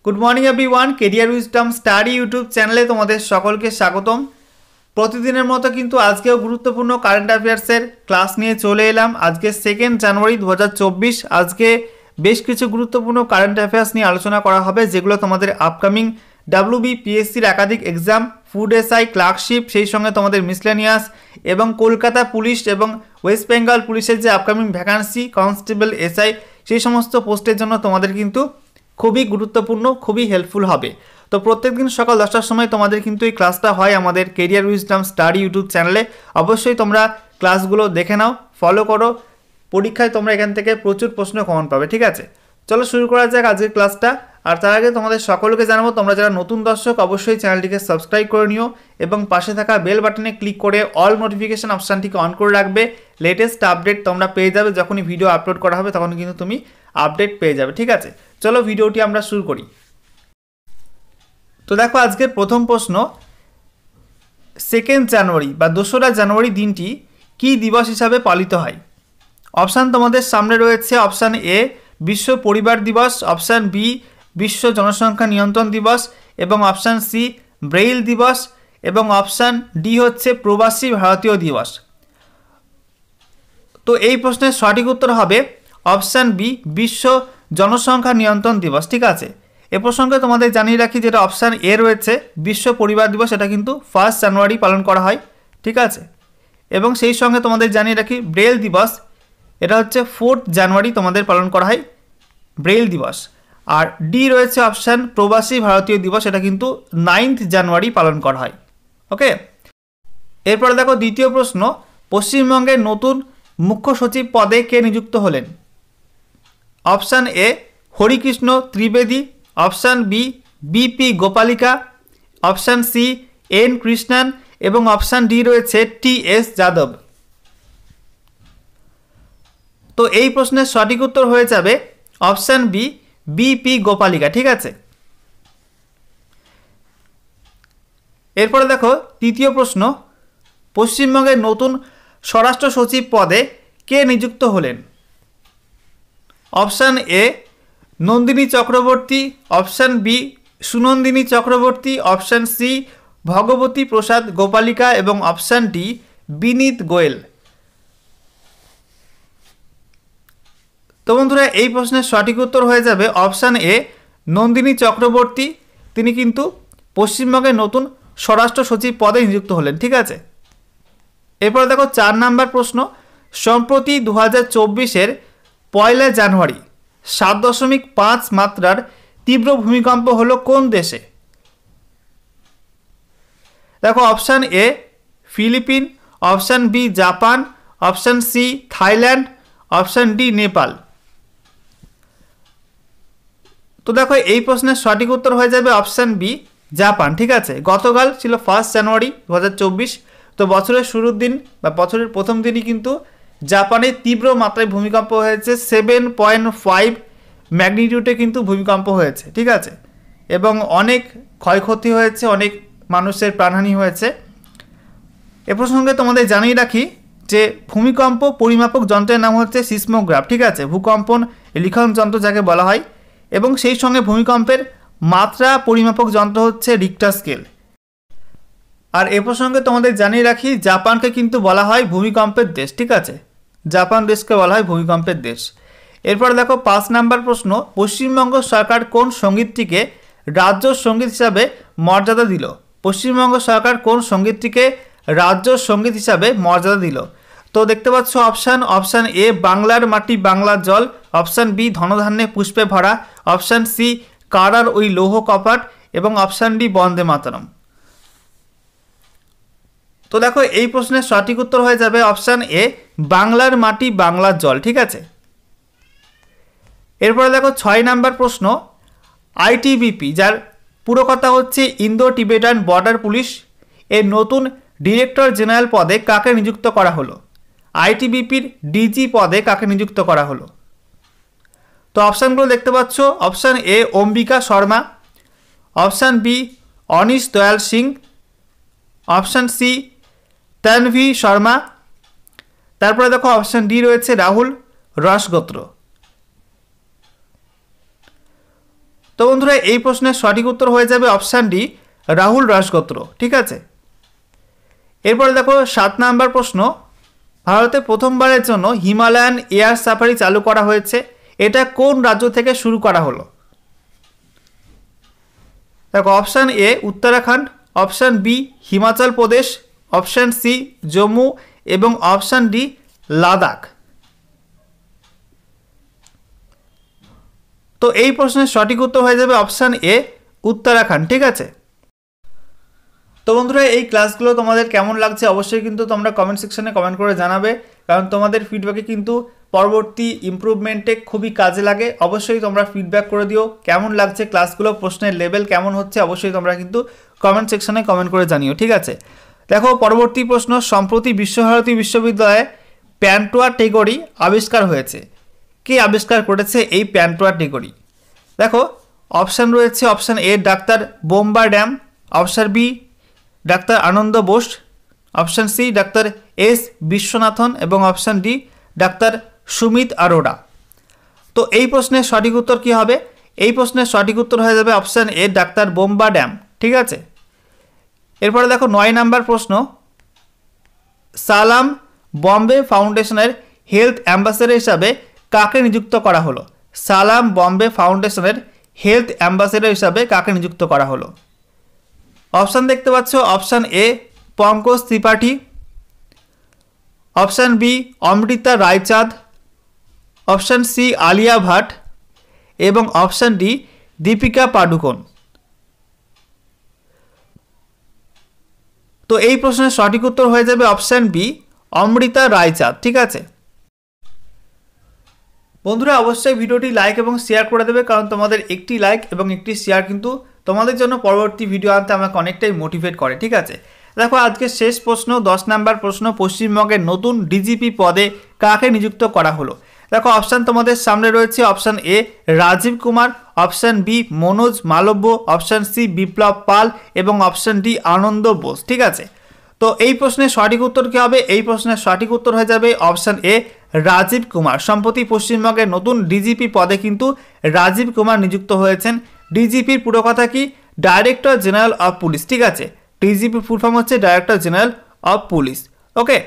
Good morning everyone Career Wisdom Study YouTube चैनले तुम्हारे सकल के स्वागतम। प्रतिदिनेर मतो किन्तु आजकेও गुरुत्वपूर्ण कारेंट अफेयार्सের क्लास নিয়ে চলে এলাম। আজকে 2 জানুয়ারি 2024। আজকে বেশ কিছু গুরুত্বপূর্ণ কারেন্ট অ্যাফেয়ার্স নিয়ে আলোচনা করা হবে, যেগুলো তোমাদের আপকামিং WBPSC একাধিক এক্সাম, ফুড এসআই, ক্লার্কশিপ, সেই সঙ্গে তোমাদের মিসলেনিয়াস এবং কলকাতা পুলিশ এবং ওয়েস্ট বেঙ্গল পুলিশের যে আপকামিং ভ্যাকান্সি কনস্টেবল এসআই, সেই সমস্ত পোস্টের জন্য তোমাদের কিন্তু খুবই গুরুত্বপূর্ণ, খুবই হেল্পফুল হবে। তো প্রত্যেক দিন সকাল 10টার সময় তোমাদের কিন্তু এই ক্লাসটা হয় আমাদের কেরিয়ার উইজডম স্টাডি ইউটিউব চ্যানেলে। অবশ্যই তোমরা ক্লাসগুলো দেখে নাও, ফলো করো। পরীক্ষায় তোমরা এখান থেকে প্রচুর প্রশ্ন কমন পাবে, ঠিক আছে? চলো শুরু করা যাক আজকের ক্লাসটা। আর তার আগে তোমাদের সকলকে জানাবো, তোমরা যারা নতুন দর্শক অবশ্যই চ্যানেলটিকে সাবস্ক্রাইব করে নিও এবং পাশে থাকা বেল বাটনে ক্লিক করে অল নোটিফিকেশন অপশানটিকে অন করে রাখবে। লেটেস্ট আপডেট তোমরা পেয়ে যাবে, যখনই ভিডিও আপলোড করা হবে তখন কিন্তু তুমি আপডেট পেয়ে যাবে, ঠিক আছে? চলো ভিডিওটি আমরা শুরু করি। তো দেখো আজকের প্রথম প্রশ্ন, 2 জানুয়ারি বা 2রা জানুয়ারি দিনটি কী দিবস হিসাবে পালিত হয়? অপশান তোমাদের সামনে রয়েছে। অপশান এ বিশ্ব পরিবার দিবস, অপশান বি বিশ্ব জনসংখ্যা নিয়ন্ত্রণ দিবস এবং অপশান সি ব্রেইল দিবস এবং অপশান ডি হচ্ছে প্রবাসী ভারতীয় দিবস। তো এই প্রশ্নের সঠিক উত্তর হবে অপশান বি বিশ্ব জনসংখ্যা নিয়ন্ত্রণ দিবস, ঠিক আছে? এ প্রসঙ্গে তোমাদের জানিয়ে রাখি, যেটা অপশান এ রয়েছে বিশ্ব পরিবার দিবস, এটা কিন্তু 1 জানুয়ারি পালন করা হয়, ঠিক আছে? এবং সেই সঙ্গে তোমাদের জানিয়ে রাখি ব্রেইল দিবস, এটা হচ্ছে 4 জানুয়ারি তোমাদের পালন করা হয় ব্রেইল দিবস। আর ডি রয়েছে অপশান প্রবাসী ভারতীয় দিবস, এটা কিন্তু 9 জানুয়ারি পালন করা হয়। ওকে, এরপরে দেখো দ্বিতীয় প্রশ্ন, পশ্চিমবঙ্গের নতুন মুখ্য সচিব পদে কে নিযুক্ত হলেন? Option A Harikrishna Trivedi, option B B P Gopalika, option C N Krishnan এবং অপশান ডি রয়েছে টিএস যাদব। তো এই প্রশ্নের সঠিক উত্তর হয়ে যাবে অপশান বি বিপি গোপালিকা, ঠিক আছে? এরপরে দেখো তৃতীয় প্রশ্ন, পশ্চিমবঙ্গের নতুন স্বরাষ্ট্র সচিব পদে কে নিযুক্ত হলেন? Option A Nandini Chakraborty, option B Sunandini Chakraborty, option C Bhagwati Prasad Gopalika এবং অপশান ডি বিনীত গোয়েল। তো বন্ধুরা এই প্রশ্নের সঠিক উত্তর হয়ে যাবে অপশান এ নন্দিনী চক্রবর্তী। তিনি কিন্তু পশ্চিমবঙ্গের নতুন স্বরাষ্ট্র সচিব পদে নিযুক্ত হলেন, ঠিক আছে? এরপর দেখো 4 নম্বর প্রশ্ন, সম্প্রতি 2024-এর 1 জানুয়ারি 7.5 মাত্রার তীব্র ভূমিকম্প হলো কোন দেশে? দেখো option A Philippine, option B Japan, option C Thailand, option D Nepal. তো দেখো এই প্রশ্নের সঠিক উত্তর হয়ে যাবে অপশান বি জাপান, ঠিক আছে? গতকাল ছিল 1 জানুয়ারি 2024। তো বছরের শুরুর দিন বা বছরের প্রথম দিনই কিন্তু জাপানে তীব্র মাত্রায় ভূমিকম্প হয়েছে। 7.5 ম্যাগনিটিউডে কিন্তু ভূমিকম্প হয়েছে, ঠিক আছে? এবং অনেক ক্ষয়ক্ষতি হয়েছে, অনেক মানুষের প্রাণহানি হয়েছে। এ প্রসঙ্গে তোমাদের জানিয়ে রাখি যে ভূমিকম্প পরিমাপক যন্ত্রের নাম হচ্ছে সিসমোগ্রাফ, ঠিক আছে? ভূকম্পন লিখন যন্ত্র যাকে বলা হয়। এবং সেই সঙ্গে ভূমিকম্পের মাত্রা পরিমাপক যন্ত্র হচ্ছে রিক্টার স্কেল। আর এ প্রসঙ্গে তোমাদের জানিয়ে রাখি জাপানকে কিন্তু বলা হয় ভূমিকম্পের দেশ, ঠিক আছে? জাপান দেশকে বলা হয় ভূমিকম্পের দেশ। এরপর দেখো 5 নম্বর প্রশ্ন, পশ্চিমবঙ্গ সরকার কোন সঙ্গীতটিকে রাজ্য সঙ্গীত হিসাবে মর্যাদা দিল? পশ্চিমবঙ্গ সরকার কোন সঙ্গীতটিকে রাজ্য সঙ্গীত হিসাবে মর্যাদা দিল? তো দেখতে পাচ্ছ অপশান এ বাংলার মাটি বাংলার জল, অপশান বি ধনধান্যে পুষ্পে ভরা, অপশান সি কারার ওই লৌহ কপাট এবং অপশান ডি বন্দে মাতরম। তো দেখো এই প্রশ্নের সঠিক উত্তর হয়ে যাবে অপশান এ বাংলার মাটি বাংলার জল, ঠিক আছে? এরপরে দেখো 6 নম্বর প্রশ্ন, আইটিবিপি যার পুরো কথা হচ্ছে ইন্দো টিবেটান বর্ডার পুলিশ, এর নতুন ডিরেক্টর জেনারেল পদে কাকে নিযুক্ত করা হলো? আইটিবিপির ডিজি পদে কাকে নিযুক্ত করা হলো? তো অপশানগুলো দেখতে পাচ্ছ। Option A Ambika Sharma, option B Anish Dayal Singh, option C Tanvi Sharma, তারপরে দেখো অপশান ডি রয়েছে রাহুল রসগোত্র। তো বন্ধুরা এই প্রশ্নের সঠিক উত্তর হয়ে যাবে অপশান ডি, রাহুল রাজগোত্র। ঠিক আছে, এরপরে দেখো 7 নাম্বার প্রশ্ন, ভারতে প্রথমবারের জন্য হিমালয়ান এয়ার সাফারি চালু করা হয়েছে, এটা কোন রাজ্য থেকে শুরু করা হলো? দেখো option A Uttarakhand, option B Himachal Pradesh, option C Jammu এবং অপশান ডি লাদাখ। তো এই প্রশ্নের সঠিক উত্তর হয়ে যাবে অপশান এ উত্তরাখণ্ড। ঠিক আছে, তো বন্ধুরা এই ক্লাসগুলো তোমাদের কেমন লাগছে অবশ্যই কিন্তু তোমরা কমেন্ট সেকশনে কমেন্ট করে জানাবে, কারণ তোমাদের ফিডব্যাকে কিন্তু পরবর্তী ইমপ্রুভমেন্টে খুবই কাজে লাগে। অবশ্যই তোমরা ফিডব্যাক করে দিও কেমন লাগছে ক্লাসগুলো, প্রশ্নের লেভেল কেমন হচ্ছে, অবশ্যই তোমরা কিন্তু কমেন্ট সেকশনে কমেন্ট করে জানিও। ঠিক আছে, দেখো পরবর্তী প্রশ্ন, সম্প্রতি বিশ্বভারতী বিশ্ববিদ্যালয়ে প্যান্টোয়া টেগরি আবিষ্কার হয়েছে, কে আবিষ্কার করেছে এই প্যান্টোয়া টেগরি? দেখো অপশান রয়েছে, অপশান এ ডাক্তার বোম্বা ড্যাম, option B doctor Anand Bose, option C doctor S Viswanathan এবং option D doctor Sumit Arora. তো এই প্রশ্নের সঠিক উত্তর কী হবে? এই প্রশ্নের সঠিক উত্তর হয়ে যাবে অপশান এ ডাক্তার বোম্বা ড্যাম। ঠিক আছে, এরপরে দেখো 9 নাম্বার প্রশ্ন, সালাম বম্বে ফাউন্ডেশনের হেলথ অ্যাম্বাসেডর হিসাবে কাকে নিযুক্ত করা হলো? সালাম বম্বে ফাউন্ডেশনের হেলথ অ্যাম্বাসেডর হিসাবে কাকে নিযুক্ত করা হলো? অপশান দেখতে পাচ্ছ, option A Pankaj Tripathi, option B Amrita Raichand, option C Alia Bhatt এবং অপশান ডি দীপিকা পাডুকোন। তো এই প্রশ্নের সঠিক উত্তর হয়ে যাবে অপশান বি অমৃতা রায়চাঁদ। ঠিক আছে বন্ধুরা, অবশ্যই ভিডিওটি লাইক এবং শেয়ার করে দেবে, কারণ তোমাদের একটি লাইক এবং একটি শেয়ার কিন্তু তোমাদের জন্য পরবর্তী ভিডিও আনতে আমাকে অনেকটাই মোটিভেট করে। ঠিক আছে, দেখো আজকে শেষ প্রশ্ন 10 নাম্বার প্রশ্ন, পশ্চিমবঙ্গের নতুন ডিজিপি পদে কাকে নিযুক্ত করা হলো? দেখো অপশান তোমাদের সামনে রয়েছে, option A Rajiv Kumar, option B Manoj Malviya, option C Biplab Pal এবং অপশান ডি আনন্দ বোস। ঠিক আছে, তো এই প্রশ্নের সঠিক উত্তর কী হবে? এই প্রশ্নের সঠিক উত্তর হয়ে যাবে অপশান এ রাজীব কুমার। সম্প্রতি পশ্চিমবঙ্গের নতুন ডিজিপি পদে কিন্তু রাজীব কুমার নিযুক্ত হয়েছেন। ডিজিপির পুরো কথা কি? Director general of police. ঠিক আছে, ডিজিপির ফুল ফর্ম হচ্ছে director general of police. Okay,